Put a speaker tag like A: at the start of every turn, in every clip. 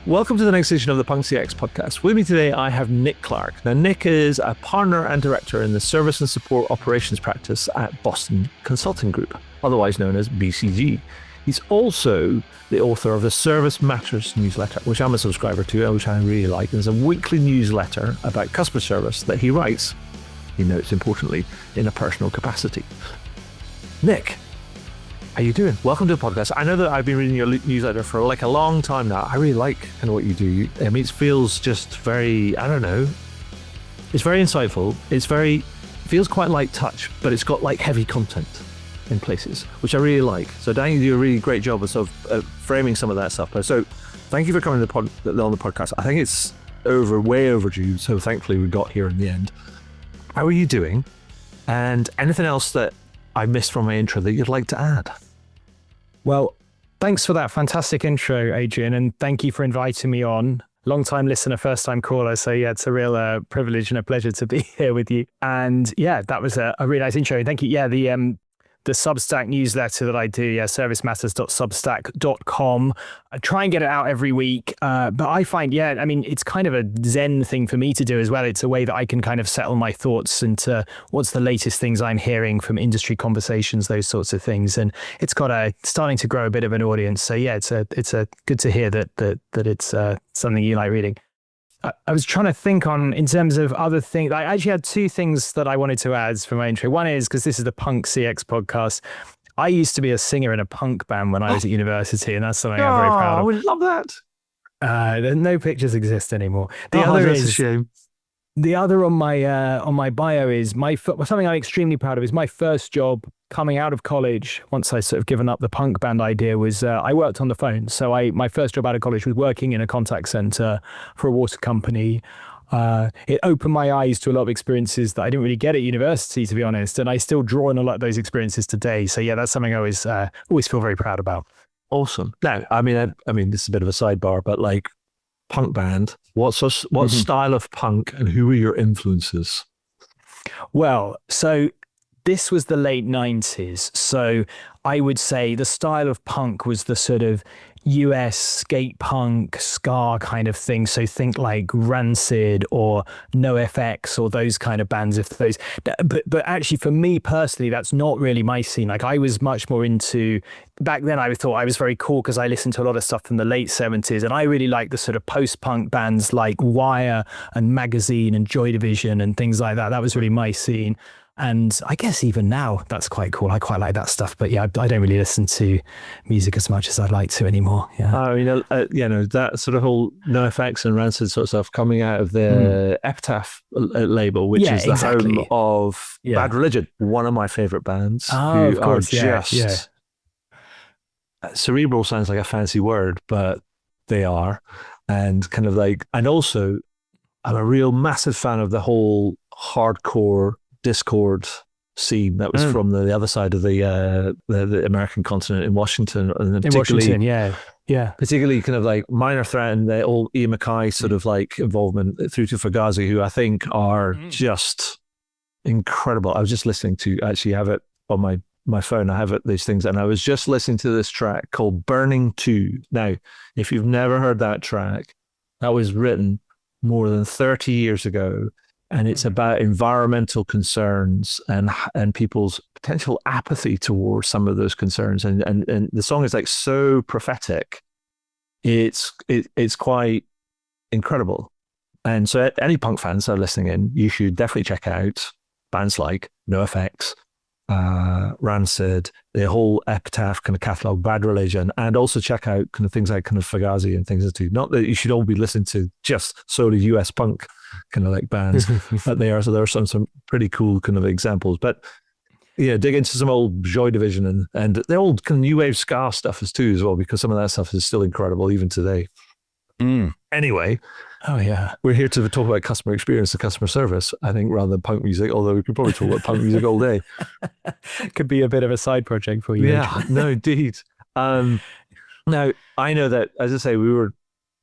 A: Welcome to the next edition of the Punk CX podcast. With me today, I have Nick Clark. Now, Nick is a partner and director in the service and support operations practice at Boston Consulting Group, otherwise known as BCG. He's also the author of the Service Matters newsletter, which I'm a subscriber to, which I really like. It's a weekly newsletter about customer service that he writes, he notes importantly, in a personal capacity. Nick, how you doing? Welcome to the podcast. I know that I've been reading your newsletter for like a long time now. I really like kind of what you do. I mean, it feels just very, I don't know. It's very insightful. Feels quite light touch, but it's got like heavy content in places, which I really like. So Dan, you do a really great job of sort of framing some of that stuff. So thank you for coming on the podcast. I think it's way overdue. So thankfully we got here in the end. How are you doing? And anything else that I missed from my intro that you'd like to add?
B: Well, thanks for that fantastic intro, Adrian, and thank you for inviting me on. Long-time listener, first-time caller, so yeah, it's a real privilege and a pleasure to be here with you. And yeah, that was a really nice intro. Thank you. Yeah, the Substack newsletter that I do, servicematters.substack.com. I try and get it out every week, but I find, it's kind of a Zen thing for me to do as well. It's a way that I can kind of settle my thoughts into what's the latest things I'm hearing from industry conversations, those sorts of things. And it's got starting to grow a bit of an audience. So yeah, it's good to hear that it's something you like reading. I was trying to think in terms of other things. I actually had two things that I wanted to add for my intro. One is, because this is the Punk CX podcast, I used to be a singer in a punk band when I was at university, and that's something I'm very proud of.
A: I would love that.
B: No pictures exist anymore. That's a shame. The other on my bio is something I'm extremely proud of is my first job coming out of college. Once I sort of given up the punk band idea, was I worked on the phone. So my first job out of college was working in a contact center for a water company. It opened my eyes to a lot of experiences that I didn't really get at university, to be honest, and I still draw on a lot of those experiences today. So yeah, that's something I always feel very proud about.
A: Awesome. Now, I mean, this is a bit of a sidebar, but like, punk band, what style of punk and who were your influences?
B: Well, so this was the late 90s. So I would say the style of punk was the sort of US skate punk, ska kind of thing. So think like Rancid or NoFX or those kind of bands. But actually for me personally, that's not really my scene. Like I was much more into, back then I thought I was very cool because I listened to a lot of stuff from the late 70s, and I really liked the sort of post-punk bands like Wire and Magazine and Joy Division and things like that. That was really my scene. And I guess even now, that's quite cool. I quite like that stuff. But yeah, I don't really listen to music as much as I'd like to anymore. Yeah.
A: That sort of whole NoFX and Rancid sort of stuff coming out of the Epitaph label, which is the home of Bad Religion, one of my favorite bands.
B: Oh, of course.
A: Cerebral sounds like a fancy word, but they are. And kind of like, and also I'm a real massive fan of the whole hardcore Discord scene that was from the other side of the American continent in Washington, and particularly kind of like Minor Threat and the old Ian MacKaye sort of like involvement through to Fugazi, who I think are just incredible. I was just listening to, actually have it on my phone. I have these things, and I was just listening to this track called Burning 2. Now, if you've never heard that track, that was written more than 30 years ago. And it's about environmental concerns and people's potential apathy towards some of those concerns. And the song is like so prophetic. It's quite incredible. And so any punk fans that are listening in, you should definitely check out bands like NoFX, Rancid, the whole Epitaph kind of catalog, Bad Religion, and also check out kind of things like kind of Fugazi and things too. Not that you should all be listening to just solely US punk kind of like bands, but there are some pretty cool kind of examples. But yeah, dig into some old Joy Division and the old kind of new wave ska stuff too as well, because some of that stuff is still incredible even today. Anyway, we're here to talk about customer experience and customer service, I think, rather than punk music, although we could probably talk about punk music all day.
B: Could be a bit of a side project for you.
A: Yeah, no, indeed. Now, I know that, as I say, we've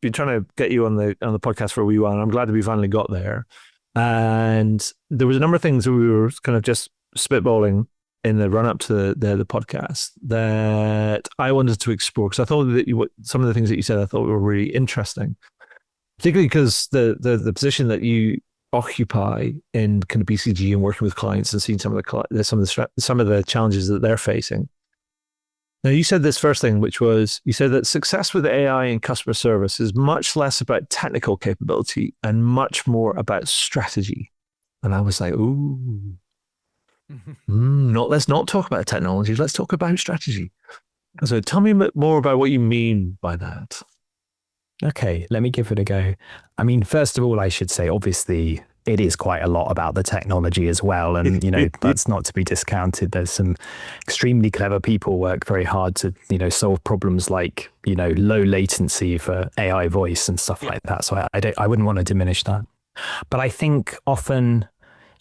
A: been trying to get you on the podcast for a wee while, and I'm glad that we finally got there. And there was a number of things that we were kind of just spitballing in the run up to the podcast that I wanted to explore, because I thought that some of the things that you said I thought were really interesting, particularly because the position that you occupy in kind of BCG and working with clients and seeing some of the challenges that they're facing. Now, you said this first thing, which was, you said that success with AI in customer service is much less about technical capability and much more about strategy. And I was like, ooh, let's not talk about technology. Let's talk about strategy. So tell me more about what you mean by that.
B: Okay, let me give it a go. I mean, first of all, I should say, obviously, it is quite a lot about the technology as well. And, that's not to be discounted. There's some extremely clever people work very hard to, solve problems like, low latency for AI voice and stuff like that. So I wouldn't want to diminish that. But I think often,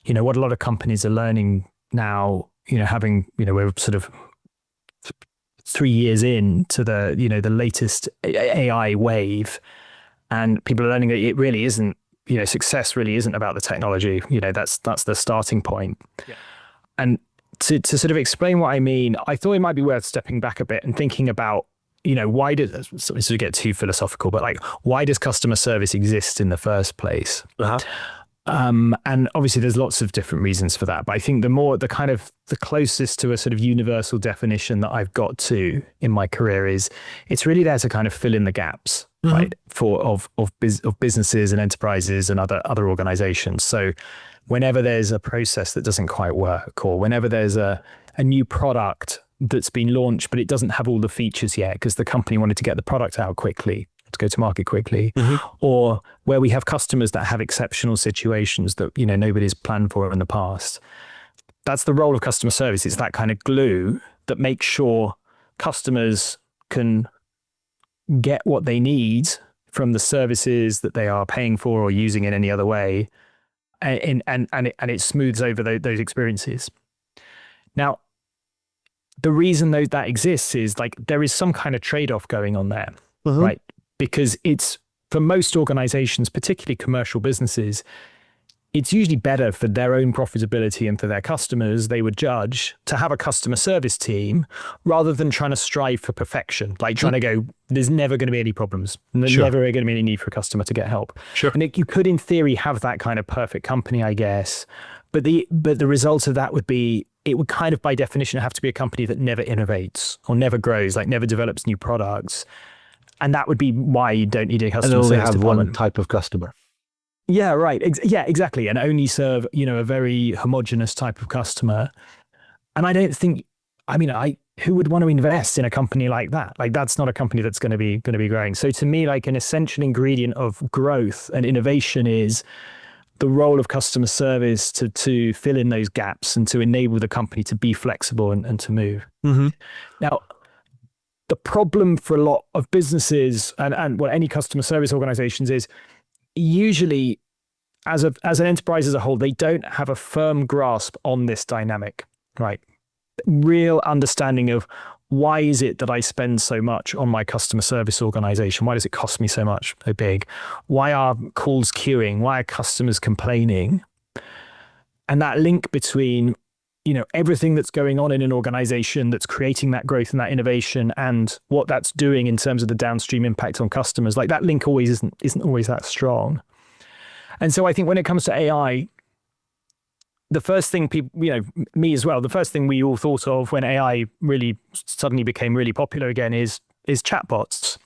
B: what a lot of companies are learning now, we're sort of 3 years into the, the latest AI wave, and people are learning that it really isn't, success really isn't about the technology. That's the starting point. Yeah. And to sort of explain what I mean, I thought it might be worth stepping back a bit and thinking about, why does, so to get too philosophical, but like, why does customer service exist in the first place? Uh-huh. And obviously there's lots of different reasons for that, but I think the closest to a sort of universal definition that I've got to in my career is it's really there to kind of fill in the gaps, mm-hmm. right? of businesses and enterprises and other organizations. So whenever there's a process that doesn't quite work, or whenever there's a new product that's been launched, but it doesn't have all the features yet because the company wanted to get the product out quickly, to go to market quickly, mm-hmm. or where we have customers that have exceptional situations that nobody's planned for in the past. That's the role of customer service. It's that kind of glue that makes sure customers can get what they need from the services that they are paying for or using in any other way, and it smooths over those experiences. Now, the reason that exists is like there is some kind of trade-off going on there, mm-hmm. right? Because it's, for most organizations, particularly commercial businesses, it's usually better for their own profitability and for their customers, they would judge, to have a customer service team rather than trying to strive for perfection, like trying to go, there's never going to be any problems. And there's never going to be any need for a customer to get help. Sure. And you could, in theory, have that kind of perfect company, I guess. But the result of that would be, it would kind of by definition have to be a company that never innovates or never grows, like never develops new products. And that would be why you don't need a customer service department. And only have one type
A: of customer.
B: Yeah, right. Yeah, exactly. And only serve, a very homogenous type of customer. And I don't think, who would want to invest in a company like that? Like, that's not a company that's going to be growing. So to me, like, an essential ingredient of growth and innovation is the role of customer service to fill in those gaps and to enable the company to be flexible and to move. Mm-hmm. Now, the problem for a lot of businesses and any customer service organizations is usually as an enterprise as a whole, they don't have a firm grasp on this dynamic, right? Real understanding of why is it that I spend so much on my customer service organization? Why does it cost me so much, so big? Why are calls queuing? Why are customers complaining? And that link between everything that's going on in an organization that's creating that growth and that innovation and what that's doing in terms of the downstream impact on customers, like that link always isn't always that strong. And so I think when it comes to AI, the first thing people, me as well, the first thing we all thought of when AI really suddenly became really popular again is chatbots,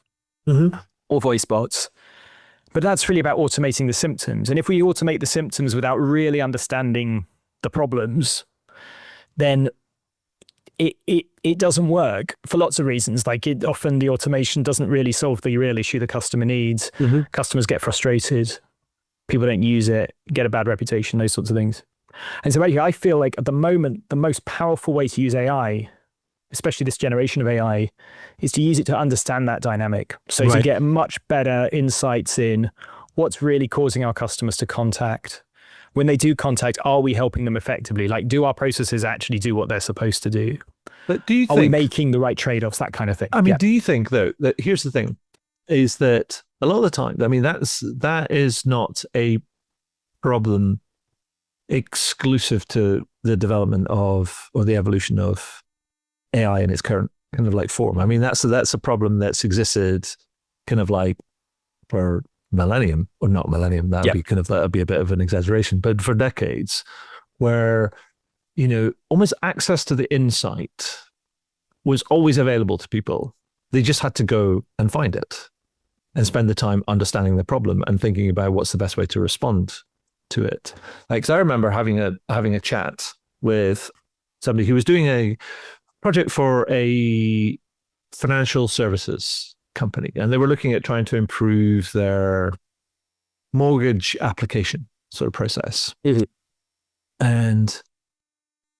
B: mm-hmm. or voice bots. But that's really about automating the symptoms. And if we automate the symptoms without really understanding the problems, then it doesn't work for lots of reasons. Like often the automation doesn't really solve the real issue the customer needs. Mm-hmm. Customers get frustrated. People don't use it, get a bad reputation, those sorts of things. And so I feel like at the moment, the most powerful way to use AI, especially this generation of AI, is to use it to understand that dynamic. So to get much better insights in what's really causing our customers to contact. When they do contact, are we helping them effectively? Like, do our processes actually do what they're supposed to do?
A: But do you think,
B: are we making the right trade-offs, that kind of thing?
A: Do you think, though, that here's the thing, is that a lot of the time, that is not a problem exclusive to the development of or the evolution of AI in its current kind of like form. I mean, that's a problem that's existed kind of like for millennium, or not millennium. That'd be a bit of an exaggeration, but for decades, where almost access to the insight was always available to people. They just had to go and find it and spend the time understanding the problem and thinking about what's the best way to respond to it. Like, 'cause I remember having a chat with somebody who was doing a project for a financial services company, and they were looking at trying to improve their mortgage application sort of process. Mm-hmm. And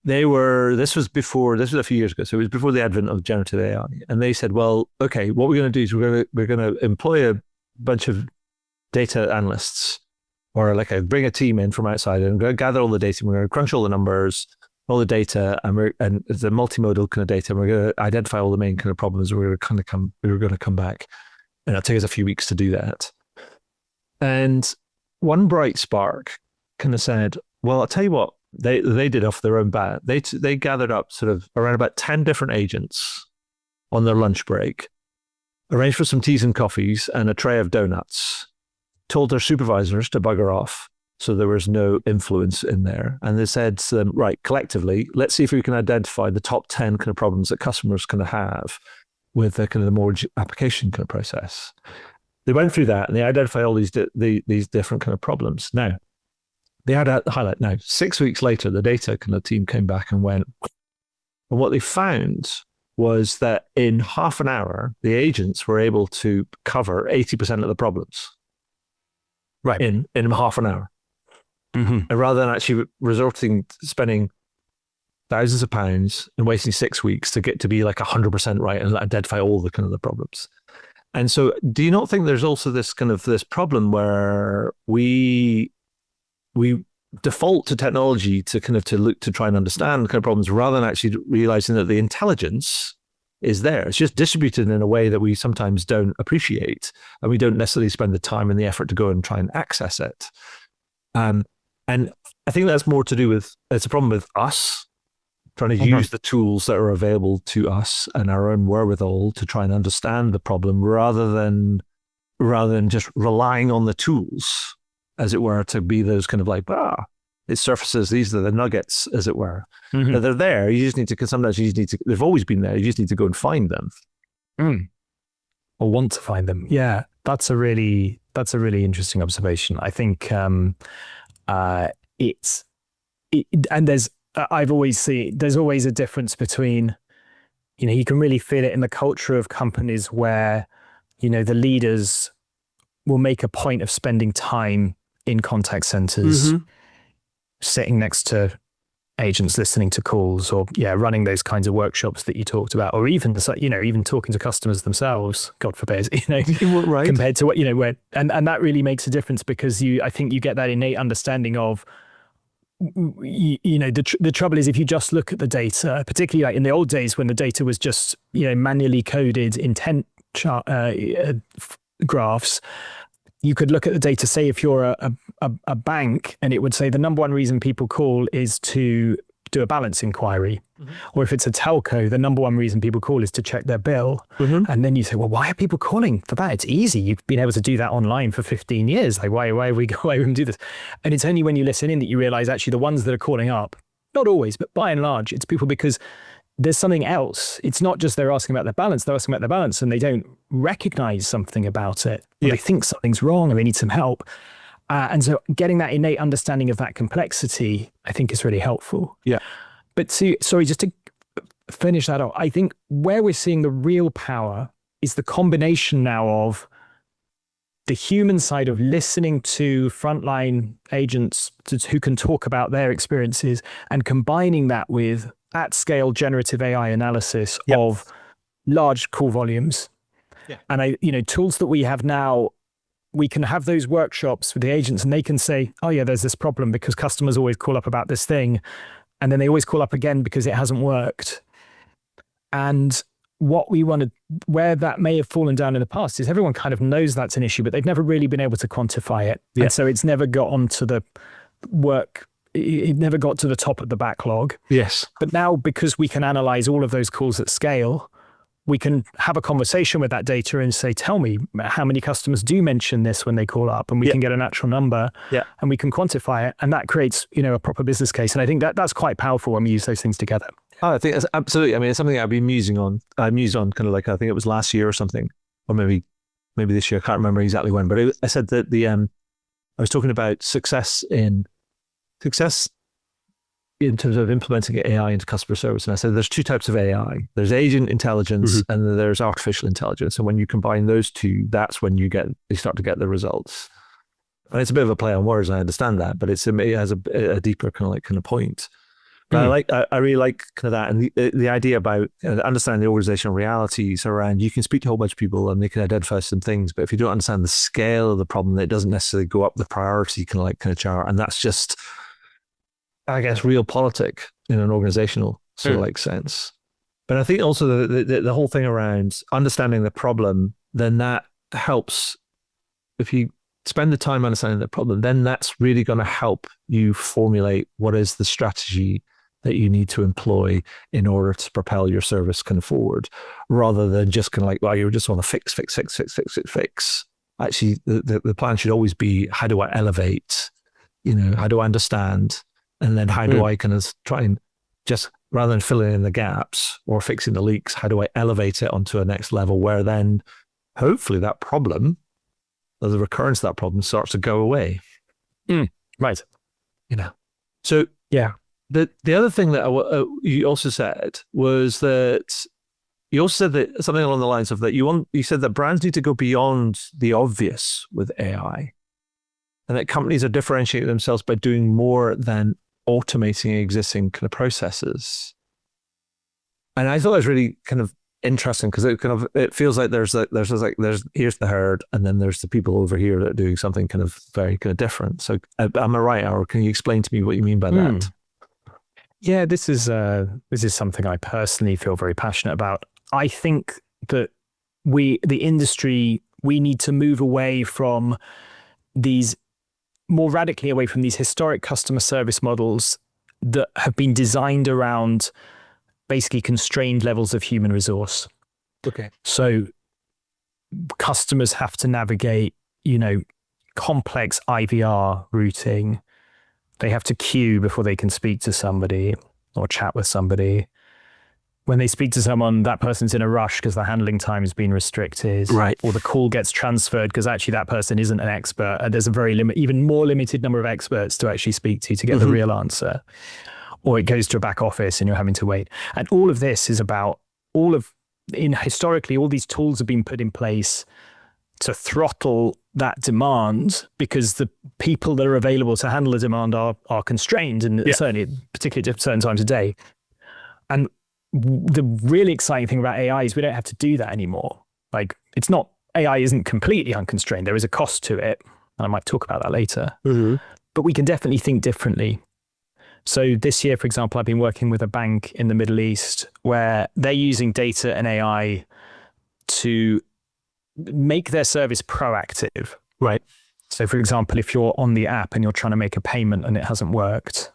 A: this was a few years ago, so it was before the advent of generative AI. And they said, well, okay, what we're going to do is we're going to employ a bunch of data analysts, or bring a team in from outside, and we're going to gather all the data. We're going to crunch all the numbers, all the data, and it's a multimodal kind of data. And we're going to identify all the main kind of problems. We were going to come back, and it'll take us a few weeks to do that. And one bright spark kind of said, well, I'll tell you what, they did off their own bat. They gathered up sort of around about 10 different agents on their lunch break, arranged for some teas and coffees and a tray of donuts, told their supervisors to bugger off so there was no influence in there. And they said to them, right, collectively, let's see if we can identify the top 10 kind of problems that customers kind of have with the kind of the mortgage application kind of process. They went through that and they identified all these different kind of problems. Now, they had a highlight. Now, 6 weeks later, the data kind of team came back and went, and what they found was that in half an hour, the agents were able to cover 80% of the problems. Right. In half an hour. Mm-hmm. And rather than actually spending thousands of pounds and wasting 6 weeks to get to be like 100% right and identify all the kind of the problems. And so do you not think there's also this problem where we default to technology to look to try and understand kind of problems rather than actually realizing that the intelligence is there? It's just distributed in a way that we sometimes don't appreciate, and we don't necessarily spend the time and the effort to go and try and access it. And I think that's more to do with, it's a problem with us trying to use the tools that are available to us and our own wherewithal to try and understand the problem rather than just relying on the tools, as it were, to be those kind of like, it surfaces, these are the nuggets, as it were. Mm-hmm. That they're there. Sometimes you just need to, they've always been there. You just need to go and find them.
B: Or want to find them. Yeah, that's a really interesting observation. I think I've always seen, there's always a difference between, you can really feel it in the culture of companies where, the leaders will make a point of spending time in contact centers, sitting next to agents, listening to calls, or running those kinds of workshops that you talked about, or even even talking to customers themselves, God forbid, right. Compared to what where and that really makes a difference, because I think you get that innate understanding of the trouble is, if you just look at the data, particularly like in the old days when the data was just manually coded intent graphs. You could look at the data, say if you're a bank, and it would say the number one reason people call is to do a balance inquiry. Mm-hmm. Or if it's a telco, the number one reason people call is to check their bill. Mm-hmm. And then you say, well, why are people calling for that? It's easy. You've been able to do that online for 15 years. Like, why would we do this? And it's only when you listen in that you realize actually the ones that are calling up, not always, but by and large, it's people because there's something else. It's not just they're asking about their balance, they're asking about their balance and they don't recognize something about it. Or they think something's wrong and they need some help. And so getting that innate understanding of that complexity, I think is really helpful.
A: Yeah.
B: But just to finish that off, I think where we're seeing the real power is the combination now of the human side of listening to frontline agents who can talk about their experiences and combining that with at-scale generative AI analysis of large call volumes. Yeah. And tools that we have now, we can have those workshops with the agents and they can say, oh yeah, there's this problem because customers always call up about this thing. And then they always call up again because it hasn't worked. And what we wanted, where that may have fallen down in the past, is everyone kind of knows that's an issue, but they've never really been able to quantify it. Yeah. And so it's never got onto the work it never got to the top of the backlog.
A: Yes.
B: But now, because we can analyze all of those calls at scale, we can have a conversation with that data and say, tell me how many customers do mention this when they call up, and we can get an actual number and we can quantify it. And that creates, a proper business case. And I think that's quite powerful when we use those things together.
A: Oh, I think that's absolutely. I mean, it's something I've been musing on. I mused on kind of like, I think it was last year or something, or maybe this year. I can't remember exactly when, but I said that I was talking about success in terms of implementing AI into customer service. And I said, there's two types of AI. There's agent intelligence and then there's artificial intelligence. And when you combine those two, that's when you start to get the results. And it's a bit of a play on words, I understand that, but it has a deeper kind of point. But I really like kind of that. And the idea about understanding the organizational realities around, you can speak to a whole bunch of people and they can identify some things, but if you don't understand the scale of the problem, it doesn't necessarily go up the priority kind of chart. And that's just, I guess, realpolitik in an organizational sort of like sense. But I think also the whole thing around understanding the problem, then that helps. If you spend the time understanding the problem, then that's really going to help you formulate what is the strategy that you need to employ in order to propel your service kind of forward, rather than just kind of like, well, you just want to fix. Actually, the plan should always be, how do I elevate? How do I understand? And then how do I kind of try and just, rather than filling in the gaps or fixing the leaks, how do I elevate it onto a next level where then hopefully that problem, or the recurrence of that problem, starts to go away.
B: Right.
A: So yeah, the other thing that you also said was that something along the lines of that you said that brands need to go beyond the obvious with AI, and that companies are differentiating themselves by doing more than automating existing kind of processes. And I thought that was really kind of interesting, because it feels like there's here's the herd, and then there's the people over here that are doing something kind of very kind of different. So am I right, or can you explain to me what you mean by that?
B: Yeah, this is something I personally feel very passionate about. I think that the industry, we need to move away from more radically away from these historic customer service models that have been designed around basically constrained levels of human resource.
A: Okay.
B: So customers have to navigate, complex IVR routing. They have to queue before they can speak to somebody or chat with somebody. When they speak to someone, that person's in a rush because the handling time has been restricted.
A: Right.
B: Or the call gets transferred because actually that person isn't an expert. And there's a even more limited number of experts to actually speak to get the real answer. Or it goes to a back office and you're having to wait. And all of this is about historically, all these tools have been put in place to throttle that demand, because the people that are available to handle the demand are constrained, and certainly, particularly at certain times of day. And the really exciting thing about AI is we don't have to do that anymore. Like, AI isn't completely unconstrained. There is a cost to it. And I might talk about that later. But we can definitely think differently. So this year, for example, I've been working with a bank in the Middle East where they're using data and AI to make their service proactive.
A: Right.
B: So for example, if you're on the app and you're trying to make a payment and it hasn't worked,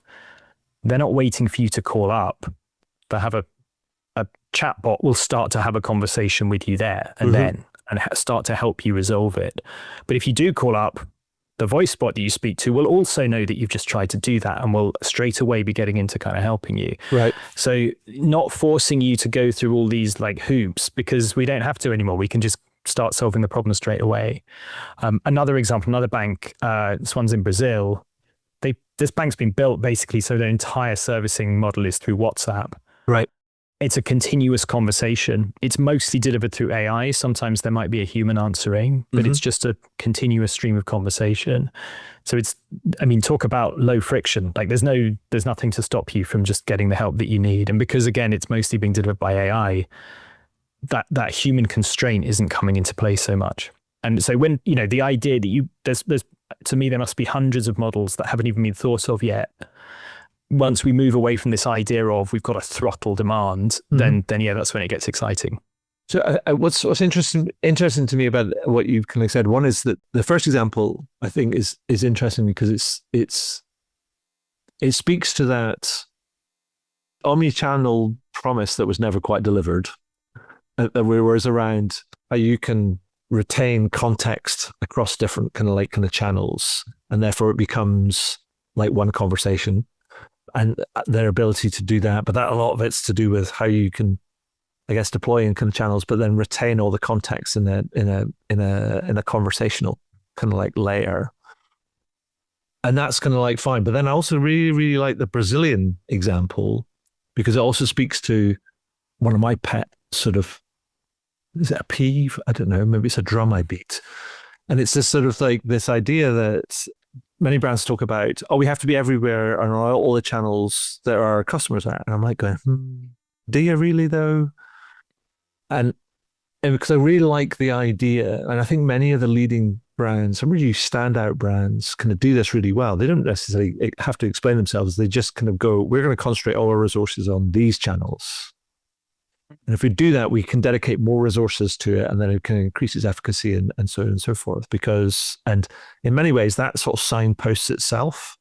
B: they're not waiting for you to call up. They have a chatbot will start to have a conversation with you there and start to help you resolve it. But if you do call up, the voice bot that you speak to will also know that you've just tried to do that and will straight away be getting into kind of helping you.
A: Right.
B: So not forcing you to go through all these like hoops, because we don't have to anymore. We can just start solving the problem straight away. Another example, another bank, this one's in Brazil. This bank's been built basically so their entire servicing model is through WhatsApp.
A: Right.
B: It's a continuous conversation. It's mostly delivered through AI. Sometimes there might be a human answering, but it's just a continuous stream of conversation. So talk about low friction. Like there's nothing to stop you from just getting the help that you need. And because again, it's mostly being delivered by AI, that human constraint isn't coming into play so much. And so when, the idea that there's to me, there must be hundreds of models that haven't even been thought of yet. Once we move away from this idea of we've got to throttle demand, then yeah, that's when it gets exciting.
A: So what's interesting to me about what you've kind of said, one is that the first example I think is interesting because it's it speaks to that omni-channel promise that was never quite delivered. Whereas around how you can retain context across different kind of channels, and therefore it becomes like one conversation, and their ability to do that. But that a lot of it's to do with how you can, I guess, deploy in kind of channels, but then retain all the context in a conversational kind of like layer. And that's kind of like fine. But then I also really, really like the Brazilian example, because it also speaks to one of my pet sort of, is it a peeve? I don't know. Maybe it's a drum I beat. And it's this sort of like this idea that many brands talk about, oh, we have to be everywhere and all the channels that our customers are. And I'm like going, do you really though? And because I really like the idea, and I think many of the leading brands, some really standout brands, kind of do this really well. They don't necessarily have to explain themselves. They just kind of go, we're going to concentrate all our resources on these channels. And if we do that, we can dedicate more resources to it, and then it can increase its efficacy and so on and so forth. Because, and in many ways, that sort of signposts itself.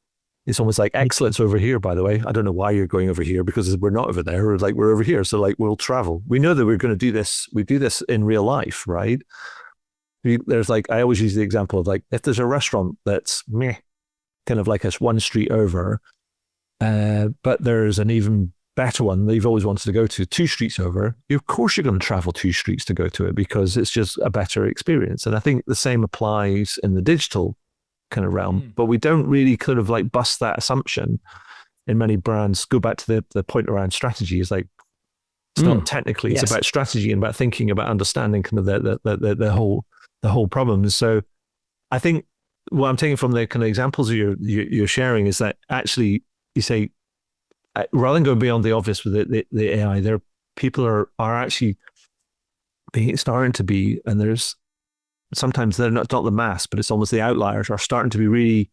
A: It's almost like excellence over here, by the way. I don't know why you're going over here, because we're not over there. We're over here. So like we'll travel. We know that we're going to do this. We do this in real life, right? There's like, I always use the example of like, if there's a restaurant that's meh, kind of like it's one street over, but there's an even better one that you've always wanted to go to 2 streets over, of course you're going to travel 2 streets to go to it, because it's just a better experience. And I think the same applies in the digital kind of realm, but we don't really kind of like bust that assumption in many brands. Go back to the point around strategy, is like, it's not technically, it's about strategy and about thinking, about understanding kind of the whole problem. So I think what I'm taking from the kind of examples you're sharing is that actually you say, rather than going beyond the obvious with the AI, there people are actually starting to be, and there's sometimes they're not the mass, but it's almost the outliers are starting to be really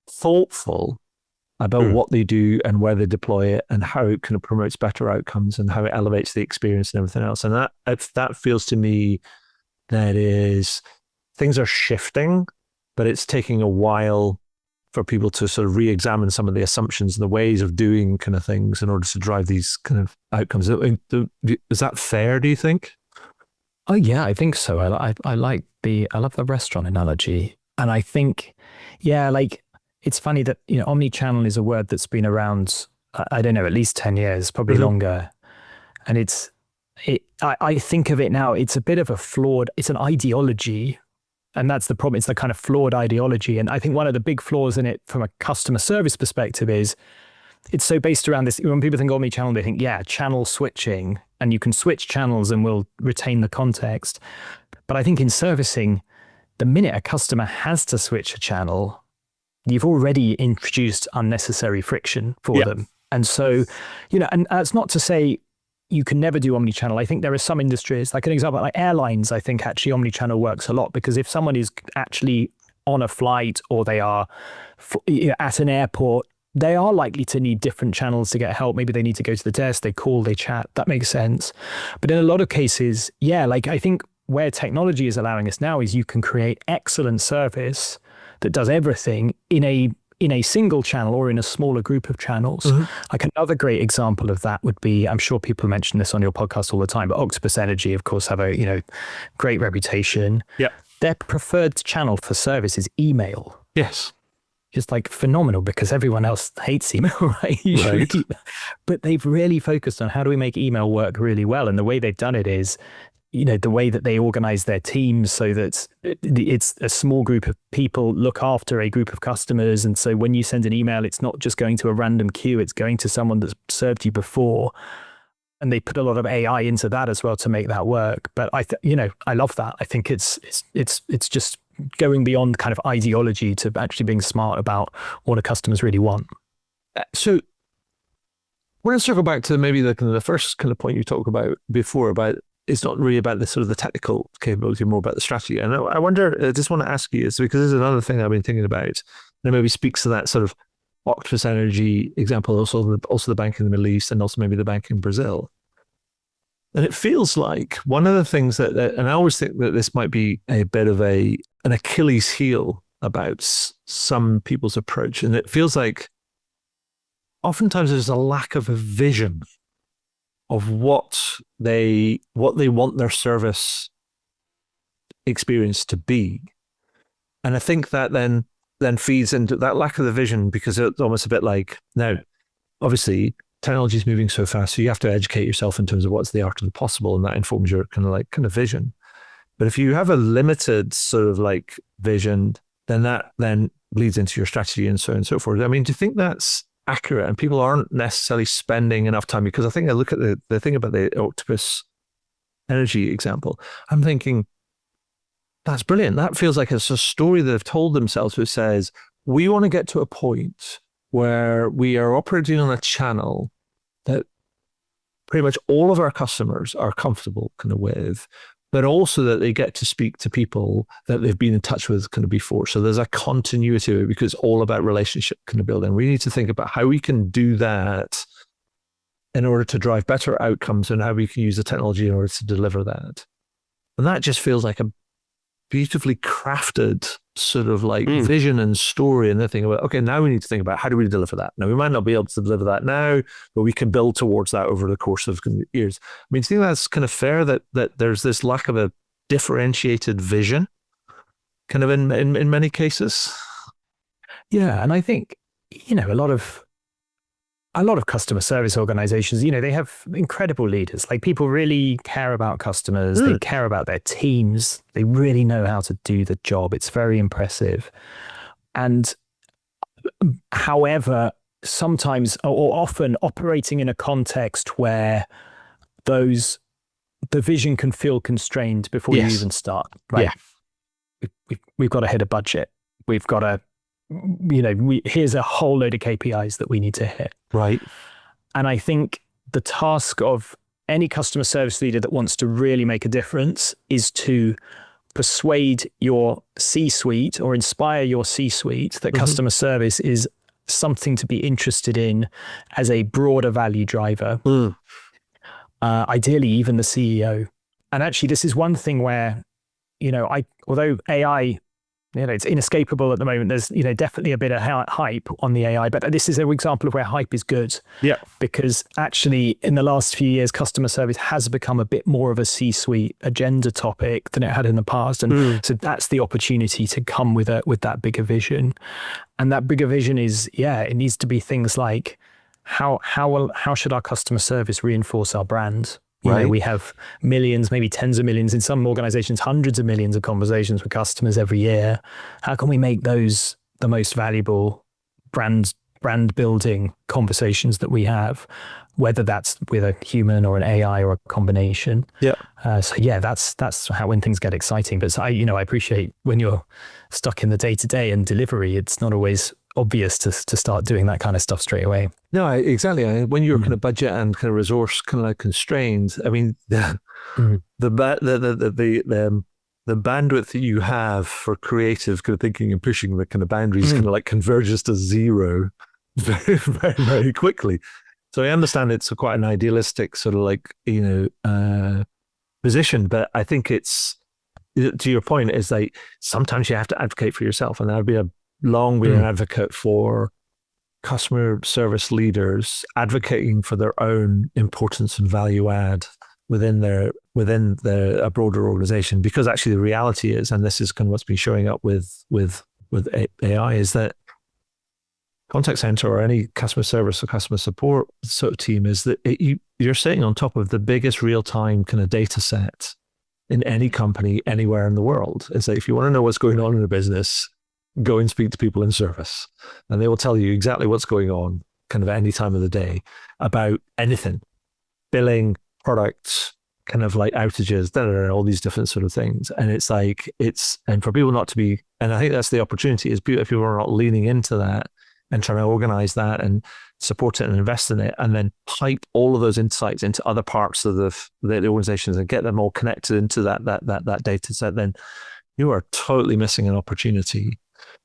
A: thoughtful about what they do and where they deploy it and how it kind of promotes better outcomes and how it elevates the experience and everything else. And that feels to me that is, things are shifting, but it's taking a while for people to sort of re-examine some of the assumptions and the ways of doing kind of things in order to drive these kind of outcomes. Is that fair, do you think?
B: Oh yeah, I think so. I love the restaurant analogy. And I think, yeah, like it's funny that, omni-channel is a word that's been around, I don't know, at least 10 years, probably longer. And I think of it now, it's a bit of a flawed, it's an ideology. And that's the problem. It's the kind of flawed ideology. And I think one of the big flaws in it from a customer service perspective is it's so based around this. When people think omni-channel, they think, yeah, channel switching, and you can switch channels and we'll retain the context. But I think in servicing, the minute a customer has to switch a channel, you've already introduced unnecessary friction for them. And so, and that's not to say you can never do omni-channel. I think there are some industries, like an example, like airlines, I think actually omni-channel works a lot, because if someone is actually on a flight or they are at an airport, they are likely to need different channels to get help. Maybe they need to go to the desk, they call, they chat. That makes sense. But in a lot of cases, like I think where technology is allowing us now is you can create excellent service that does everything in a single channel or in a smaller group of channels. Like another great example of that would be, I'm sure people mention this on your podcast all the time, but Octopus Energy, of course, have a great reputation. Yeah, their preferred channel for service is email.
A: Yes,
B: just like phenomenal, because everyone else hates email, right? Usually. Right. But they've really focused on how do we make email work really well, and the way they've done it is, the way that they organize their teams so that it's a small group of people look after a group of customers. And so when you send an email, it's not just going to a random queue, it's going to someone that's served you before. And they put a lot of AI into that as well to make that work. But I love that. I think it's just going beyond kind of ideology to actually being smart about what the customers really want.
A: So we're going to circle back to maybe the first kind of point you talked about before, about it's not really about the sort of the technical capability, more about the strategy. And I wonder, I just want to ask you, is because this is another thing I've been thinking about, and it maybe speaks to that sort of Octopus Energy example, also the bank in the Middle East, and also maybe the bank in Brazil. And it feels like one of the things that and I always think that this might be a bit of an Achilles heel about some people's approach. And it feels like oftentimes there's a lack of a vision of what they want their service experience to be. And I think that then feeds into that lack of the vision, because it's almost a bit like, now, obviously, technology is moving so fast, so you have to educate yourself in terms of what's the art of the possible, and that informs your kind of vision. But if you have a limited sort of like vision, then that then leads into your strategy and so on and so forth. I mean, do you think that's accurate? And people aren't necessarily spending enough time, because I think I look at the thing about the Octopus Energy example. I'm thinking, that's brilliant. That feels like it's a story that they've told themselves, who says, we want to get to a point where we are operating on a channel that pretty much all of our customers are comfortable kind of with, but also that they get to speak to people that they've been in touch with kind of before. So there's a continuity, because it's all about relationship kind of building. We need to think about how we can do that in order to drive better outcomes, and how we can use the technology in order to deliver that. And that just feels like a beautifully crafted sort of like vision and story. And they're thinking about, okay, now we need to think about how do we deliver that? Now, we might not be able to deliver that now, but we can build towards that over the course of years. I mean, do you think that's kind of fair, that there's this lack of a differentiated vision kind of in many cases?
B: Yeah. And I think, a lot of customer service organizations, they have incredible leaders. Like, people really care about customers. They care about their teams. They really know how to do the job. It's very impressive. And however, sometimes or often operating in a context where the vision can feel constrained before you even start. Right? Yeah. We've got to hit a budget. We've got to, here's a whole load of KPIs that we need to hit.
A: Right.
B: And I think the task of any customer service leader that wants to really make a difference is to persuade your C-suite or inspire your C-suite that customer service is something to be interested in as a broader value driver. Ideally, even the CEO. And actually, this is one thing where, although AI, it's inescapable at the moment. There's, definitely a bit of hype on the AI, but this is an example of where hype is good.
A: Yeah.
B: Because actually, in the last few years, customer service has become a bit more of a C-suite agenda topic than it had in the past. And so that's the opportunity to come with that bigger vision. And that bigger vision is, it needs to be things like, how should our customer service reinforce our brand? We have millions, maybe tens of millions, in some organizations, hundreds of millions of conversations with customers every year. How can we make those the most valuable brand building conversations that we have, whether that's with a human or an AI or a combination?
A: Yeah.
B: That's how, when things get exciting. But I appreciate when you're stuck in the day-to-day and delivery, it's not always obvious to start doing that kind of stuff straight away.
A: No, exactly. When you're kind of budget and kind of resource kind of like constrained, I mean, the bandwidth that you have for creative kind of thinking and pushing the kind of boundaries kind of like converges to zero very, very, very quickly. So I understand it's quite an idealistic sort of like, position, but I think it's, to your point, is like sometimes you have to advocate for yourself, and that would be long been an advocate for customer service leaders advocating for their own importance and value add within a broader organization. Because actually the reality is, and this is kind of what's been showing up with AI, is that contact center or any customer service or customer support sort of team is that you're sitting on top of the biggest real-time kind of data set in any company anywhere in the world. It's like, if you want to know what's going on in a business, go and speak to people in service, and they will tell you exactly what's going on kind of any time of the day about anything, billing, products, kind of like outages, all these different sort of things. And it's like, and for people not to be, and I think that's the opportunity, is people are not leaning into that and trying to organize that and support it and invest in it, and then pipe all of those insights into other parts of the organizations and get them all connected into that data set, then you are totally missing an opportunity.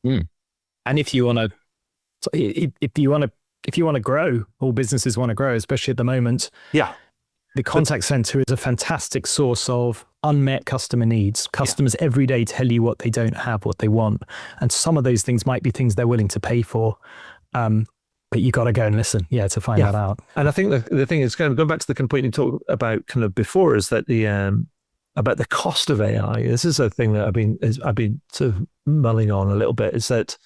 B: And if you want to grow, all businesses want to grow, especially at the moment. Yeah. The contact center is a fantastic source of unmet customer needs. Customers every day tell you what they don't have, what they want. And some of those things might be things they're willing to pay for. But but you got to go and listen, to find that out.
A: And I think the thing is, kind of going back to the point you talked about kind of before, is that about the cost of AI. This is a thing that I've been sort of mulling on a little bit. Is that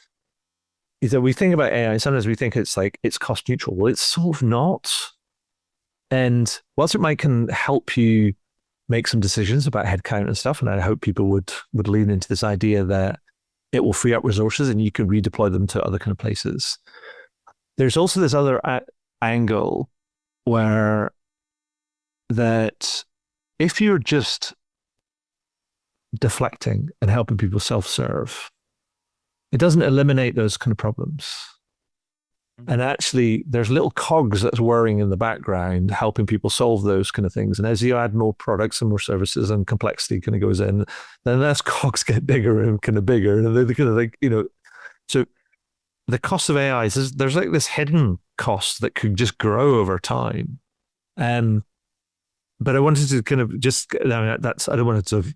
A: we think about AI, and sometimes we think it's like it's cost neutral. Well, it's sort of not. And whilst it can help you make some decisions about headcount and stuff, and I hope people would lean into this idea that it will free up resources and you can redeploy them to other kind of places. There's also this other angle where that if you're just deflecting and helping people self-serve, it doesn't eliminate those kind of problems. And actually, there's little cogs that's whirring in the background, helping people solve those kind of things. And as you add more products and more services and complexity kind of goes in, then those cogs get bigger and kind of bigger. And they're kind of like, so the cost of AI is there's like this hidden cost that could just grow over time. But I wanted to kind of I don't want to sort of,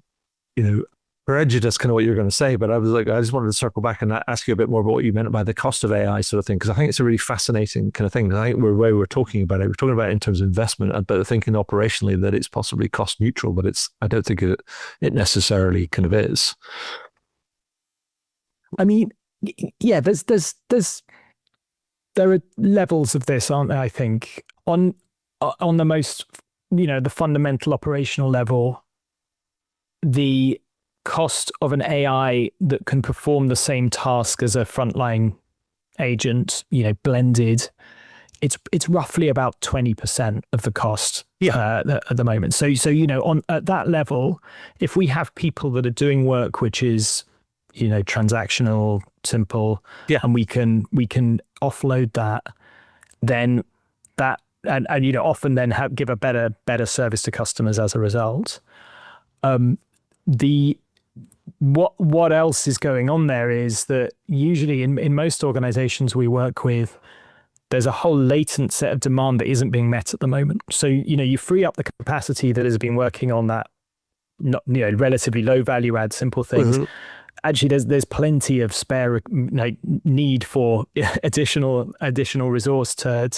A: prejudice kind of what you're going to say, but I just wanted to circle back and ask you a bit more about what you meant by the cost of AI sort of thing, because I think it's a really fascinating kind of thing. I think the way we're talking about it, we're talking about it in terms of investment, but thinking operationally that it's possibly cost neutral, but I don't think it necessarily kind of is.
B: I mean, yeah, there are levels of this, aren't there? I think on the most, the fundamental operational level, the cost of an AI that can perform the same task as a frontline agent, blended, it's roughly about 20% of the cost at the moment. So at that level, if we have people that are doing work which is transactional, simple, and we can offload that, then that and often then give a better service to customers as a result. What else is going on there is that usually in most organizations we work with, there's a whole latent set of demand that isn't being met at the moment. So, you free up the capacity that has been working on that, relatively low value add, simple things. Mm-hmm. Actually, there's plenty of spare need for additional resource to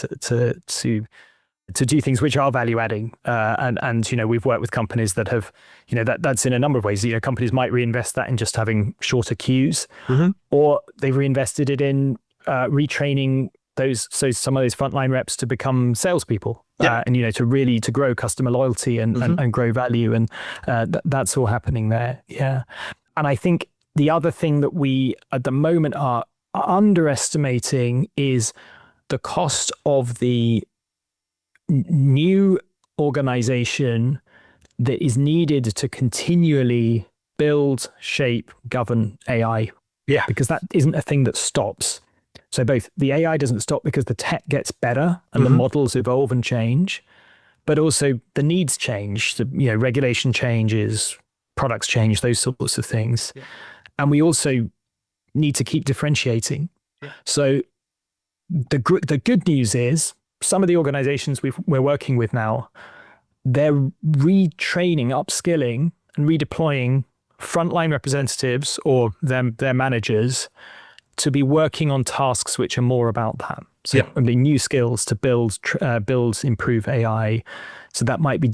B: do things which are value adding. And we've worked with companies that have, that's in a number of ways. Companies might reinvest that in just having shorter queues, mm-hmm. or they've reinvested it in retraining some of those frontline reps to become salespeople, and to grow customer loyalty and, mm-hmm. and grow value. And that's all happening there. Yeah. And I think the other thing that we at the moment are underestimating is the cost of the new organization that is needed to continually build, shape, govern AI. Yeah. Because that isn't a thing that stops. So both the AI doesn't stop because the tech gets better and mm-hmm. the models evolve and change, but also the needs change. Regulation changes, products change, those sorts of things. Yeah. And we also need to keep differentiating. Yeah. So the good news is some of the organizations we're working with now, they're retraining, upskilling, and redeploying frontline representatives or their managers to be working on tasks which are more about that. So new skills to build, improve AI. So that might be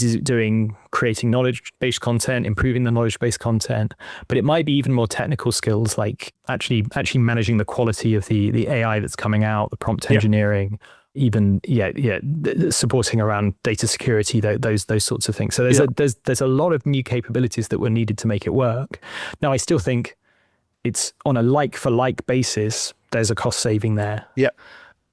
B: creating knowledge-based content, improving the knowledge-based content, but it might be even more technical skills like actually managing the quality of the AI that's coming out, the prompt engineering, even supporting around data security, those sorts of things. So there's a lot of new capabilities that were needed to make it work. Now I still think it's on a like for like basis, there's a cost saving there. Yeah.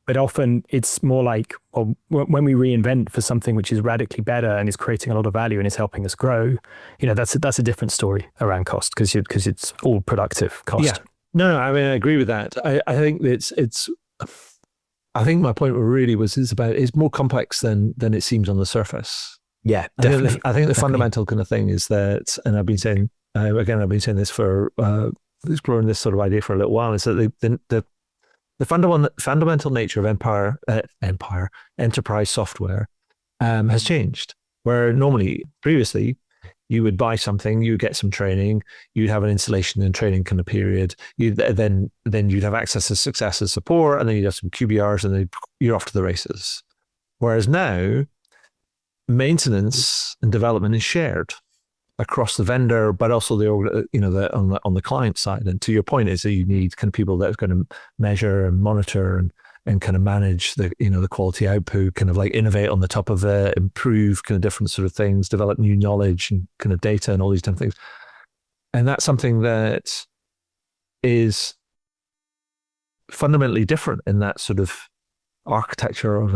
B: But often it's more like, well, when we reinvent for something which is radically better and is creating a lot of value and is helping us grow, that's a different story around cost because it's all productive cost.
A: Yeah. No, I mean I agree with that. I think I think my point really it's more complex than it seems on the surface.
B: Yeah, definitely.
A: I think the fundamental kind of thing is that, and I've been saying this for exploring this sort of idea for a little while, is that the fundamental nature of enterprise software has changed. Where normally, previously, you would buy something, you would get some training, you'd have an installation and training kind of period. Then you'd have access to success and support, and then you'd have some QBRs, and then you're off to the races. Whereas now, maintenance and development is shared across the vendor, but also on the client side. And to your point, is that you need kind of people that are going to measure and monitor and kind of manage the quality output, kind of like innovate on the top of it, improve kind of different sort of things, develop new knowledge and kind of data and all these different things. And that's something that is fundamentally different in that sort of architecture of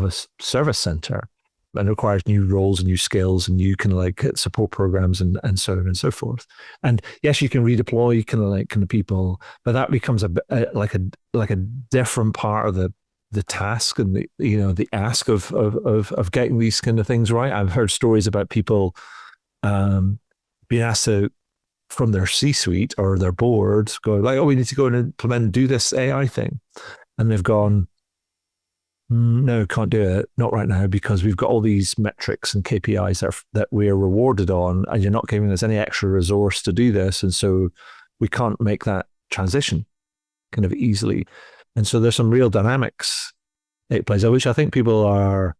A: a service center, and requires new roles and new skills and new kind of like support programs and so on and so forth. And yes, you can redeploy kind of people, but that becomes like a different part of the task and the ask of getting these kind of things right. I've heard stories about people being asked to, from their C-suite or their board, go like, oh, we need to go and implement and do this AI thing, and they've gone, no, can't do it, not right now, because we've got all these metrics and KPIs that we're rewarded on, and you're not giving us any extra resource to do this, and so we can't make that transition kind of easily. And so there's some real dynamics it plays out, which I think people are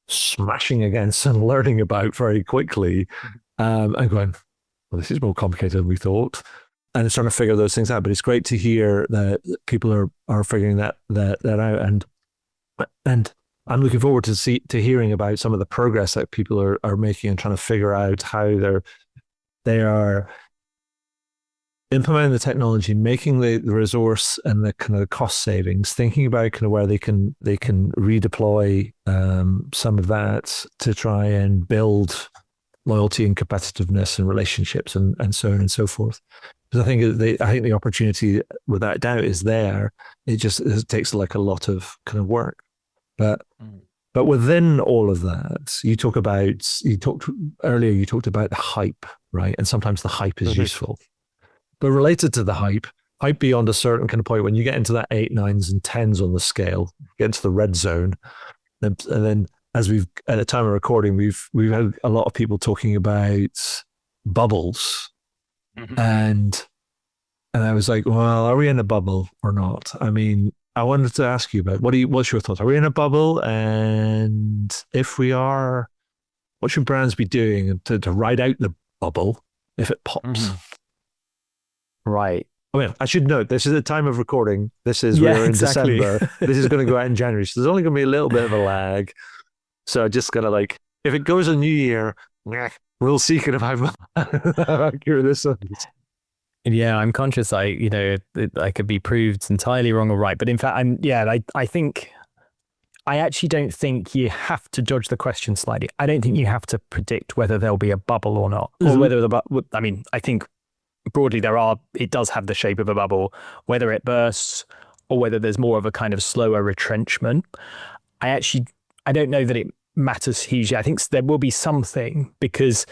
A: smashing against and learning about very quickly, and going, well, this is more complicated than we thought. And it's trying to figure those things out. But it's great to hear that people are figuring that out. And I'm looking forward to hearing about some of the progress that people are making and trying to figure out how they are implementing the technology, making the resource and the kind of cost savings, thinking about kind of where they can redeploy some of that to try and build loyalty and competitiveness and relationships and so on and so forth. Because I think the opportunity, without doubt, is there. It takes like a lot of kind of work. But within all of that, you talked earlier about the hype, right? And sometimes the hype is useful. But related to the hype beyond a certain kind of point, when you get into that 8, 9s, and 10s on the scale, get into the red zone, and then as at the time of recording, we've had a lot of people talking about bubbles, and I was like, well, are we in a bubble or not? I mean, I wanted to ask you about what's your thoughts? Are we in a bubble? And if we are, what should brands be doing to ride out the bubble if it pops?
B: Right.
A: Oh, yeah, I should note, this is the time of recording. We're in December. This is going to go out in January. So there's only going to be a little bit of a lag. So just going to if it goes a new year, we'll see kind of how accurate this is.
B: Yeah, I'm conscious I could be proved entirely wrong or right. But in fact, I think I actually don't think you have to judge the question slightly. I don't think you have to predict whether there'll be a bubble or not, or whether I think broadly it does have the shape of a bubble, whether it bursts or whether there's more of a kind of slower retrenchment. I don't know that it matters hugely. I think there will be something, because,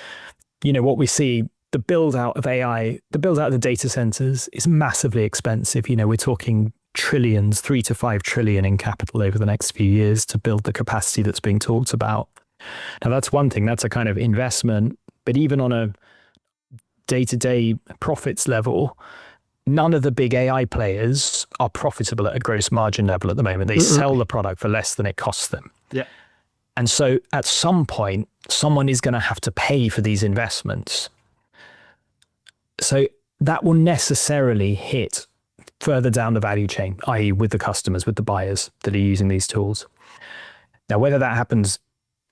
B: what we see, the build out of AI, the build out of the data centers is massively expensive. We're talking trillions, 3 to 5 trillion in capital over the next few years to build the capacity that's being talked about. Now, that's one thing, that's a kind of investment, but even on a day-to-day profits level, none of the big AI players are profitable at a gross margin level at the moment. They sell the product for less than it costs them.
A: Yeah.
B: And so at some point, someone is going to have to pay for these investments. So that will necessarily hit further down the value chain, i.e. with the customers, with the buyers that are using these tools. Now, whether that happens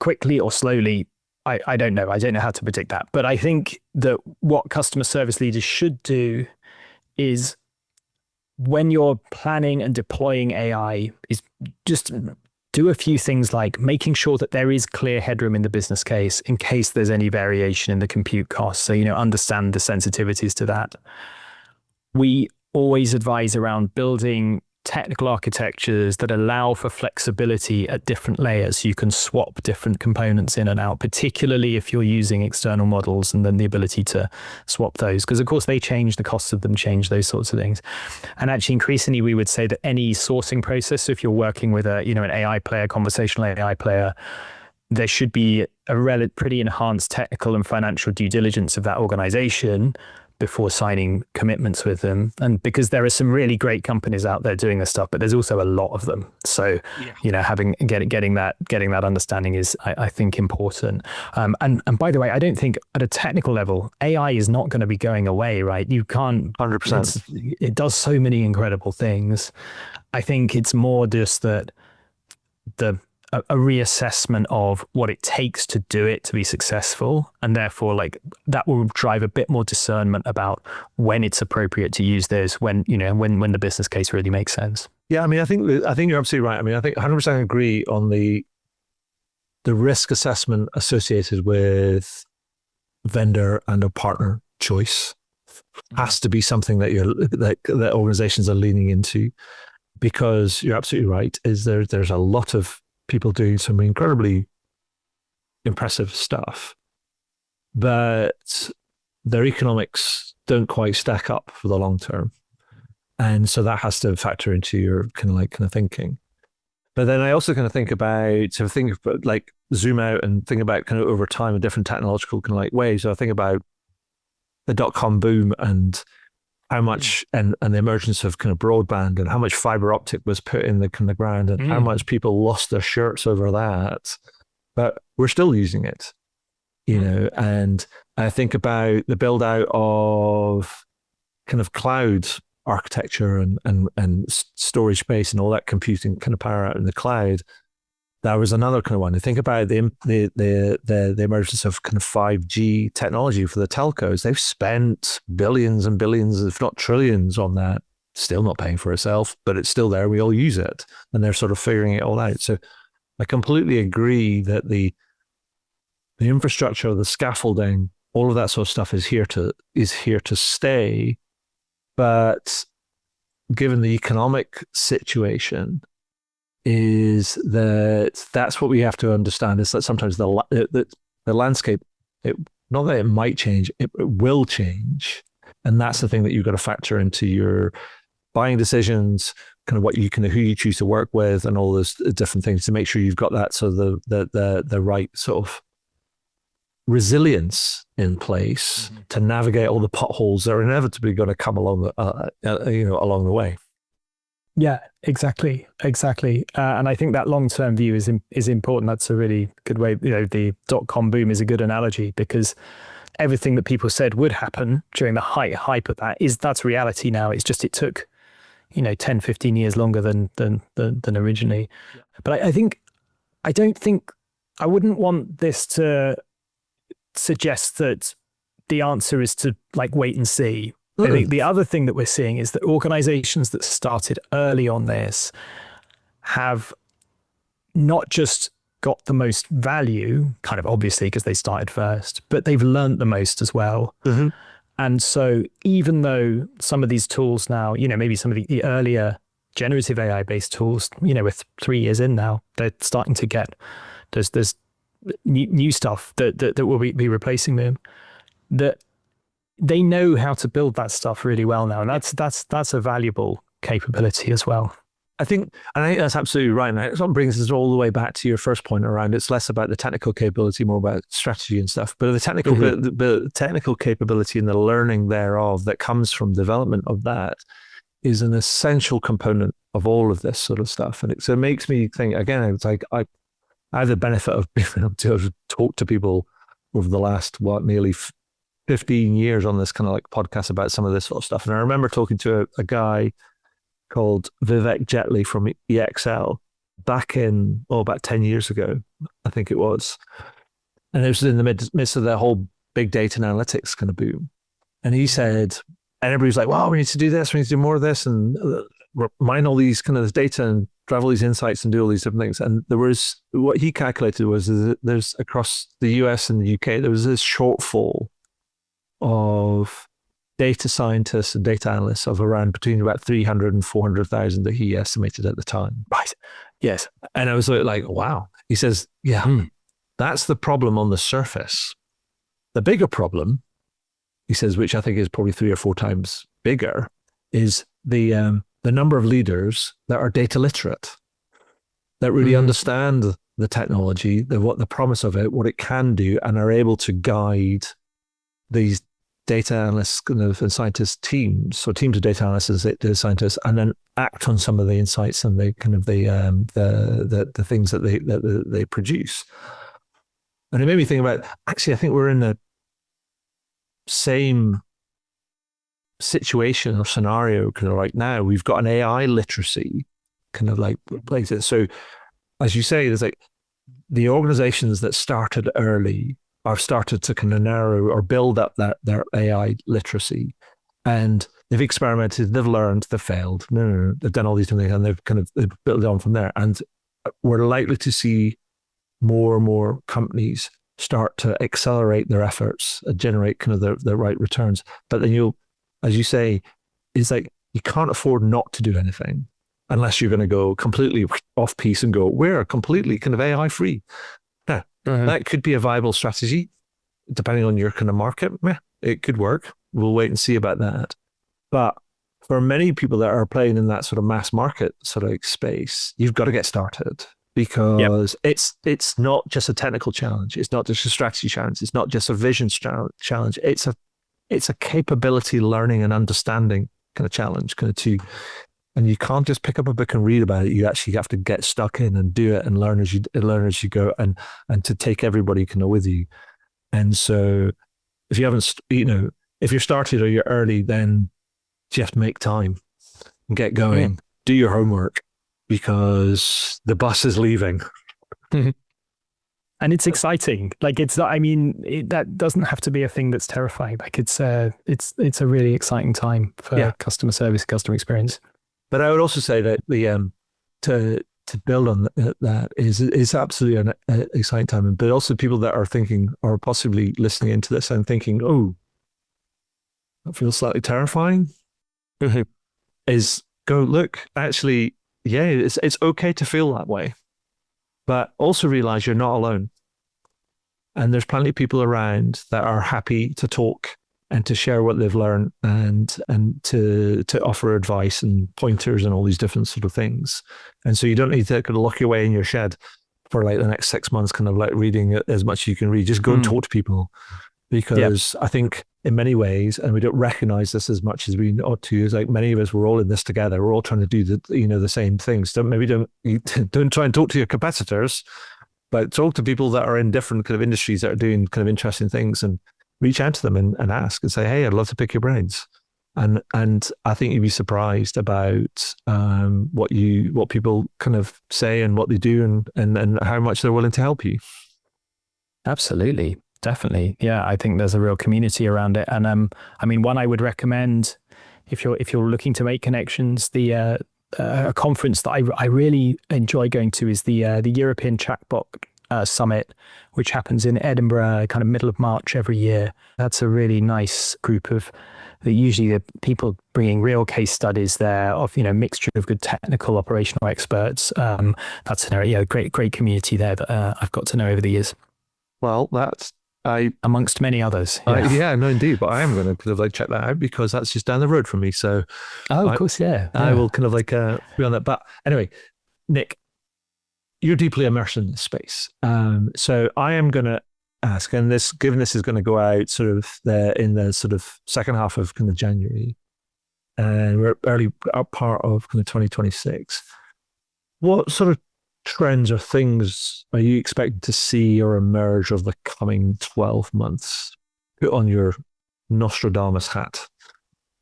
B: quickly or slowly, I don't know. I don't know how to predict that. But I think that what customer service leaders should do is, when you're planning and deploying AI, is just do a few things like making sure that there is clear headroom in the business case in case there's any variation in the compute costs. So, understand the sensitivities to that. We always advise around building technical architectures that allow for flexibility at different layers. You can swap different components in and out, particularly if you're using external models, and then the ability to swap those, because of course they change, the costs of them change, those sorts of things. And actually increasingly we would say that any sourcing process, so if you're working with an AI player, conversational AI player, there should be a pretty enhanced technical and financial due diligence of that organization before signing commitments with them. And because there are some really great companies out there doing this stuff, but there's also a lot of them. So, getting that understanding is, I think, important. And by the way, I don't think at a technical level, AI is not going to be going away, right? You can't,
A: 100%.
B: it does so many incredible things. I think it's more just that a reassessment of what it takes to do it to be successful, and therefore that will drive a bit more discernment about when it's appropriate to use this, when the business case really makes sense.
A: Yeah, I mean, I think you're absolutely right. I mean, I think 100% agree on the risk assessment associated with vendor and a partner choice has to be something that organizations are leaning into, because you're absolutely right. There's a lot of people doing some incredibly impressive stuff, but their economics don't quite stack up for the long term. And so that has to factor into your kind of thinking. But then I also kind of think about zoom out and think about kind of over time in different technological kind of like ways. So I think about the .com boom and how much and the emergence of kind of broadband and how much fiber optic was put in the kind of ground and how much people lost their shirts over that, but we're still using it, and I think about the build out of kind of cloud architecture and storage space and all that computing kind of power out in the cloud. That was another kind of one. I think about the emergence of kind of 5G technology for the telcos. They've spent billions and billions, if not trillions, on that. Still not paying for itself, but it's still there. We all use it, and they're sort of figuring it all out. So I completely agree that the infrastructure, the scaffolding, all of that sort of stuff is here to stay. But given the economic situation, is that's what we have to understand, is that sometimes the landscape, not that it might change, it will change. And that's the thing that you've got to factor into your buying decisions, kind of who you choose to work with and all those different things to make sure you've got that sort of the right sort of resilience in place to navigate all the potholes that are inevitably going to come along along the way.
B: Yeah, exactly. And I think that long-term view is important. That's a really good way. The .com boom is a good analogy, because everything that people said would happen during the hype of that's reality now. It's just, it took, 10, 15 years longer than originally. Yeah. But I wouldn't want this to suggest that the answer is to wait and see. I think the other thing that we're seeing is that organizations that started early on this have not just got the most value, kind of obviously because they started first, but they've learned the most as well. Mm-hmm. And so even though some of these tools now, maybe some of the earlier generative AI based tools, with 3 years in now, they're starting to get, there's new stuff that will be replacing them, that they know how to build that stuff really well now. And that's a valuable capability as well.
A: I think that's absolutely right. And that's what brings us all the way back to your first point around, it's less about the technical capability, more about strategy and stuff. But the technical, the technical capability and the learning thereof that comes from development of that is an essential component of all of this sort of stuff. And so it makes me think, again, it's like I have the benefit of being able to talk to people over the last, nearly 15 years on this kind of podcast about some of this sort of stuff. And I remember talking to a guy called Vivek Jetley from EXL back in, about 10 years ago, I think it was. And it was in the midst of their whole big data and analytics kind of boom. And he said, and everybody's like, well, we need to do this, we need to do more of this and mine all these kind of this data and drive all these insights and do all these different things. And there was, what he calculated was that there's across the US and the UK, there was this shortfall of data scientists and data analysts of around between about 300 and 400,000 that he estimated at the time.
B: Right. Yes.
A: And I was like, wow. He says, that's the problem on the surface. The bigger problem, he says, which I think is probably 3 or 4 times bigger, is the number of leaders that are data literate, that really understand the technology, what the promise of it, what it can do, and are able to guide these data analysts and scientist teams, or teams of data analysts, data scientists, and then act on some of the insights and the kind of the things that they produce. And it made me think about, actually, I think we're in the same situation or scenario kind of right now. We've got an AI literacy kind of like places. So as you say, there's like the organizations that started early have started to kind of narrow or build up their AI literacy, and they've experimented, they've learned, they've failed, no, they've done all these different things, and they've built it on from there. And we're likely to see more and more companies start to accelerate their efforts and generate kind of the right returns. But then as you say, it's like you can't afford not to do anything unless you're going to go completely off piece and go, we're completely kind of AI free. Now, that could be a viable strategy, depending on your kind of market. It could work. We'll wait and see about that. But for many people that are playing in that sort of mass market sort of space, you've got to get started, because it's not just a technical challenge. It's not just a strategy challenge. It's not just a vision challenge. It's a capability learning and understanding kind of challenge, kind of too. And you can't just pick up a book and read about it. You actually have to get stuck in and do it and learn as you go, and to take everybody kind of with you. And so if you haven't, if you're started or you're early, then you have to make time and get going, do your homework, because the bus is leaving.
B: And it's exciting. Like, it's not, I mean, that doesn't have to be a thing that's terrifying. Like, it's a really exciting time for customer service, customer experience.
A: But I would also say that to build on that is absolutely an exciting time. But also people that are thinking, or possibly listening into this and thinking, oh, that feels slightly terrifying, is go, look, actually, it's okay to feel that way. But also realize you're not alone. And there's plenty of people around that are happy to talk and to share what they've learned, and to offer advice and pointers and all these different sort of things. And so you don't need to kind of lock your way in your shed for like the next 6 months, kind of like reading as much as you can read. Just go and talk to people, because I think in many ways, and we don't recognize this as much as we ought to, is like many of us, we're all in this together. We're all trying to do the same things. Don't try and talk to your competitors, but talk to people that are in different kind of industries that are doing kind of interesting things, and reach out to them and ask and say, hey, I'd love to pick your brains. And I think you'd be surprised about what people kind of say and what they do, and how much they're willing to help you.
B: Absolutely. Definitely. Yeah. I think there's a real community around it. And I mean, one I would recommend if you're looking to make connections, a conference that I really enjoy going to is the European Chatbot Summit, which happens in Edinburgh, kind of middle of March every year. That's a really nice group of usually the people bringing real case studies there of, mixture of good technical operational experts. That's a great community there that I've got to know over the years.
A: Well, that's
B: amongst many others.
A: No, indeed. But I am going to kind of like check that out, because that's just down the road from me. So,
B: of course,
A: I will kind of like be on that. But anyway, Nick, you're deeply immersed in this space. So I am going to ask, and given this is going to go out sort of in the sort of second half of kind of January, and we're early part of kind of 2026. What sort of trends or things are you expecting to see or emerge over the coming 12 months? Put on your Nostradamus hat.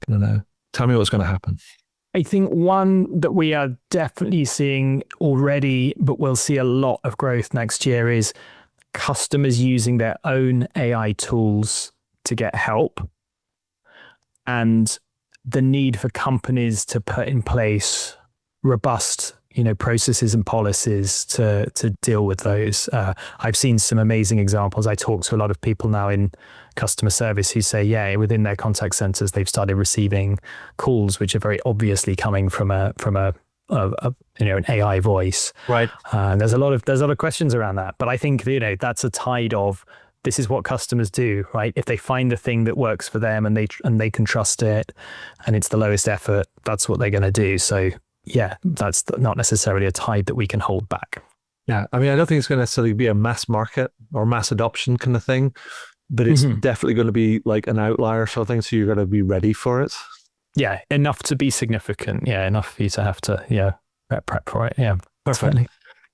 A: I don't know. Tell me what's going to happen.
B: I think one that we are definitely seeing already, but we'll see a lot of growth next year, is customers using their own AI tools to get help, and the need for companies to put in place robust processes and policies to deal with those. I've seen some amazing examples. I talk to a lot of people now in customer service who say, within their contact centers, they've started receiving calls which are very obviously coming from an AI voice. Right. There's a lot of questions around that, but I think that's a tide of, this is what customers do, right? If they find the thing that works for them and they can trust it, and it's the lowest effort, that's what they're going to do. So yeah, that's not necessarily a tide that we can hold back.
A: Yeah. I mean, I don't think it's going to necessarily be a mass market or mass adoption kind of thing, but it's definitely going to be like an outlier sort of thing. So you're going to be ready for it.
B: Yeah, enough to be significant. Yeah, enough for you to have to, prep for it. Yeah,
A: Perfect.
B: certainly.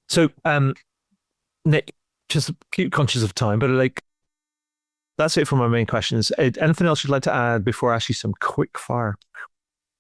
A: So, Nick, just keep conscious of time, but like, that's it for my main questions. Anything else you'd like to add before I ask you some quick fire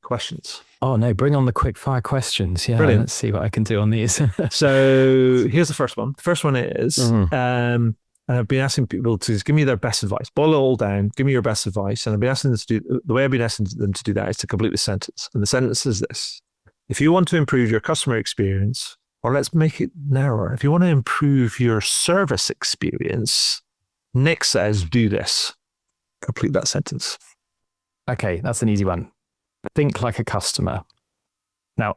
A: questions?
B: Oh no, bring on the quick fire questions. Yeah,
A: Brilliant.
B: let's see what I can do on these.
A: So here's the first one. The first one is, and I've been asking people to give me their best advice. Boil it all down. Give me your best advice. And I've been asking them to do, the way I've been asking them to do that is to complete the sentence. And the sentence is this: if you want to improve your customer experience, or let's make it narrower, if you want to improve your service experience, Nick says, do this. Complete that sentence.
B: Okay, that's an easy one. Think like a customer. Now,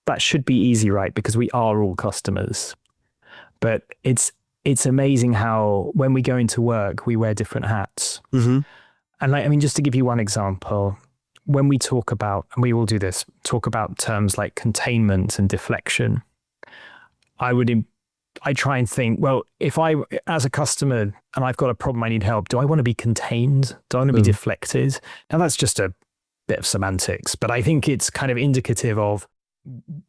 B: that should be easy, right? Because we are all customers. But it's amazing how when we go into work, we wear different hats. And just to give you one example, when we talk about, and we all do this, talk about terms like containment and deflection, I try and think, well, if I, as a customer, and I've got a problem, I need help, do I want to be contained? Do I want to be deflected? Now, that's just a bit of semantics, but I think it's kind of indicative of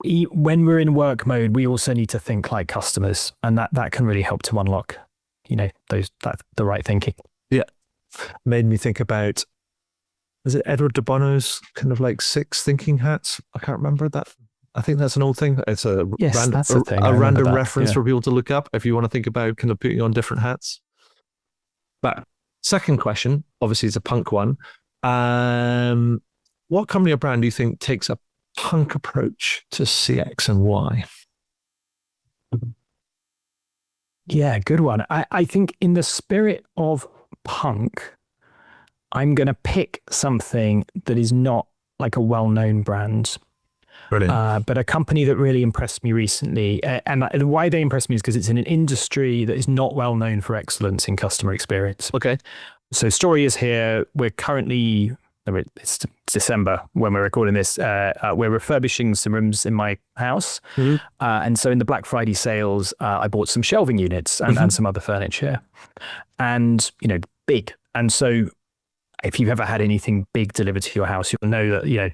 B: when we're in work mode, we also need to think like customers, and that can really help to unlock, the right thinking.
A: Yeah. Made me think about, is it Edward de Bono's kind of like 6 thinking hats? I can't remember that. I think that's an old thing. It's a random reference for people to look up if you want to think about kind of putting on different hats. But second question, obviously it's a punk one. What company or brand do you think takes a punk approach to CX and why?
B: Yeah, good one. I think in the spirit of punk, I'm going to pick something that is not like a well-known brand.
A: Brilliant.
B: But a company that really impressed me recently, and why they impressed me is because it's in an industry that is not well known for excellence in customer experience.
A: Okay.
B: So story is here. We're currently, it's December when we're recording this. We're refurbishing some rooms in my house. And so in the Black Friday sales, I bought some shelving units and some other furniture, and, big. And so if you've ever had anything big delivered to your house, you'll know that,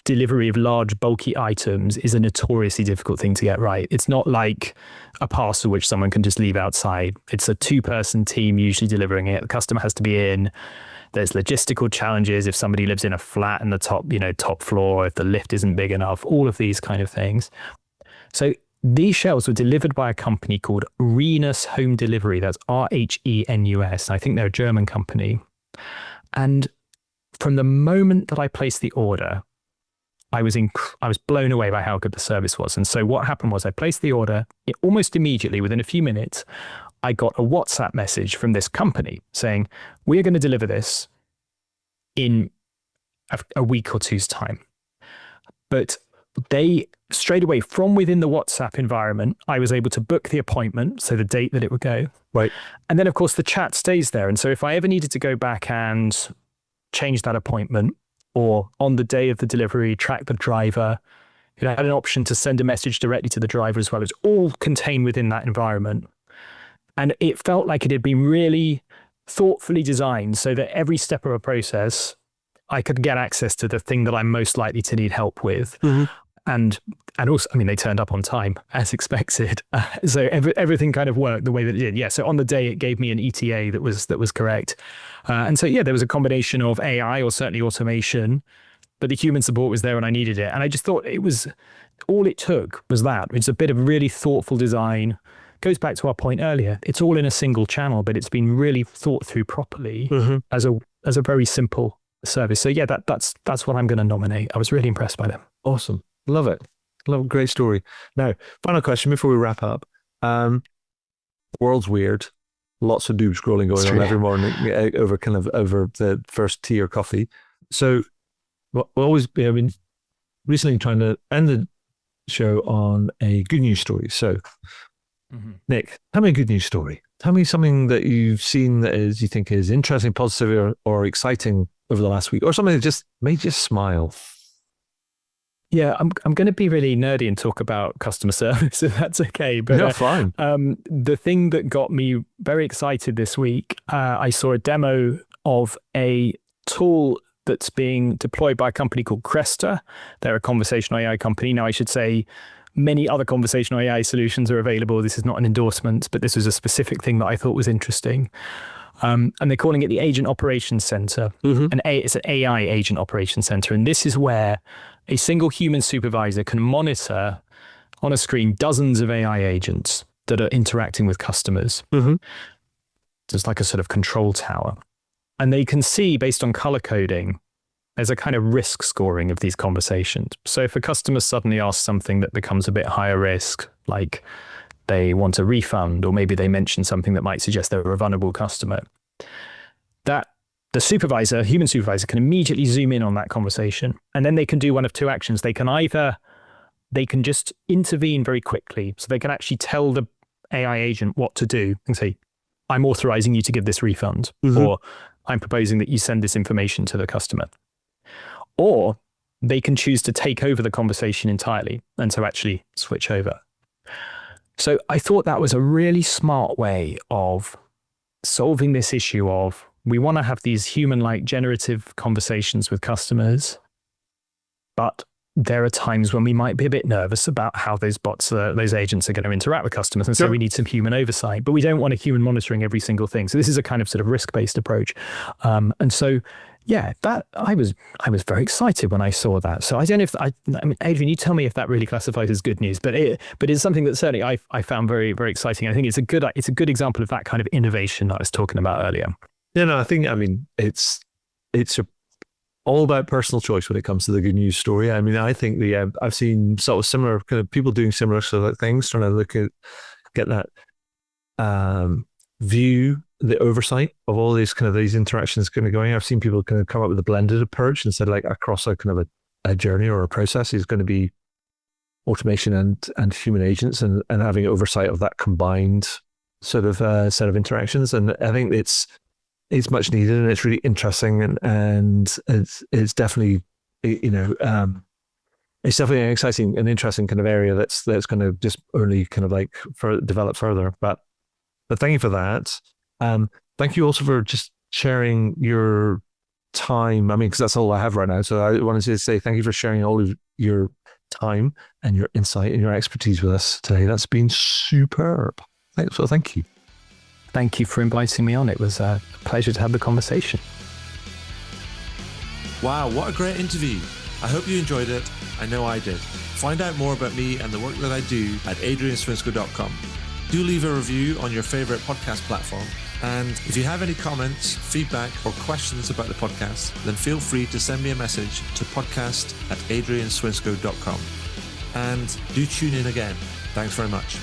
B: delivery of large, bulky items is a notoriously difficult thing to get right. It's not like a parcel which someone can just leave outside. It's a 2-person team usually delivering it. The customer has to be in. There's logistical challenges if somebody lives in a flat in the top floor, if the lift isn't big enough, all of these kind of things. So these shelves were delivered by a company called Rhenus Home Delivery. That's Rhenus. I think they're a German company. And from the moment that I placed the order, I was blown away by how good the service was. And so what happened was I placed the order. Almost immediately, within a few minutes, I got a WhatsApp message from this company saying, we are going to deliver this in a week or two's time. But they, straight away, from within the WhatsApp environment, I was able to book the appointment, so the date that it would go.
A: Right. And
B: then, of course, the chat stays there. And so if I ever needed to go back and change that appointment, or on the day of the delivery, track the driver, I had an option to send a message directly to the driver as well. It's all contained within that environment. And it felt like it had been really thoughtfully designed so that every step of a process, I could get access to the thing that I'm most likely to need help with. And also, they turned up on time as expected. So everything kind of worked the way that it did. Yeah. So on the day, it gave me an ETA that was correct. And so, there was a combination of AI or certainly automation, but the human support was there when I needed it. And I just thought all it took was that. It's a bit of really thoughtful design. Goes back to our point earlier. It's all in a single channel, but it's been really thought through properly as a very simple service. So yeah, that's what I'm going to nominate. I was really impressed by them.
A: Awesome. Love it. Great story. Now, final question before we wrap up. World's weird. Lots of doom scrolling going on every morning over the first tea or coffee. So recently trying to end the show on a good news story. So Nick, tell me a good news story. Tell me something that you've seen that you think is interesting, positive, or exciting over the last week, or something that just made you smile.
B: Yeah, I'm going to be really nerdy and talk about customer service, if that's okay. But
A: Yeah, fine.
B: the thing that got me very excited this week, I saw a demo of a tool that's being deployed by a company called Cresta. They're a conversational AI company. Now, I should say many other conversational AI solutions are available. This is not an endorsement, but this was a specific thing that I thought was interesting. And they're calling it the Agent Operations Center.
A: Mm-hmm.
B: It's an AI Agent Operations Center. And this is where a single human supervisor can monitor on a screen dozens of AI agents that are interacting with customers.
A: Mm-hmm.
B: It's like a sort of control tower. And they can see, based on color coding, there's a kind of risk scoring of these conversations. So if a customer suddenly asks something that becomes a bit higher risk, like they want a refund, or maybe they mention something that might suggest they're a vulnerable customer, that the supervisor, human supervisor, can immediately zoom in on that conversation. And then they can do one of two actions. They can just intervene very quickly. So they can actually tell the AI agent what to do and say, I'm authorizing you to give this refund, or I'm proposing that you send this information to the customer. Or they can choose to take over the conversation entirely and to actually switch over. So I thought that was a really smart way of solving this issue of, we want to have these human-like generative conversations with customers, but there are times when we might be a bit nervous about how those bots, those agents are going to interact with customers. And so we need some human oversight, but we don't want a human monitoring every single thing. So this is a kind of sort of risk-based approach. And so, yeah, that I was very excited when I saw that. So I don't know if I mean, Adrian, you tell me if that really classifies as good news, but it's something that certainly I found very, very exciting. I think it's a good example of that kind of innovation that I was talking about earlier.
A: Yeah, no, it's all about personal choice when it comes to the good news story. I mean, I think I've seen sort of similar kind of people doing similar sort of things, trying to get that view, the oversight of all these kind of these interactions kind of going. I've seen people kind of come up with a blended approach and said, like, across a kind of a journey or a process is going to be automation and human agents, and having oversight of that combined sort of set of interactions. And I think it's much needed, and it's really interesting, and it's definitely, it's definitely an exciting and interesting kind of area that's going to just only kind of like develop further. But thank you for that. Thank you also for just sharing your time. I mean, because that's all I have right now. So I wanted to say thank you for sharing all of your time and your insight and your expertise with us today. That's been superb. So thank you.
B: Thank you for inviting me on. It was a pleasure to have the conversation.
C: Wow, what a great interview. I hope you enjoyed it. I know I did. Find out more about me and the work that I do at adrianswinscoe.com. Do leave a review on your favorite podcast platform. And if you have any comments, feedback, or questions about the podcast, then feel free to send me a message to podcast@adrianswinscoe.com. And do tune in again. Thanks very much.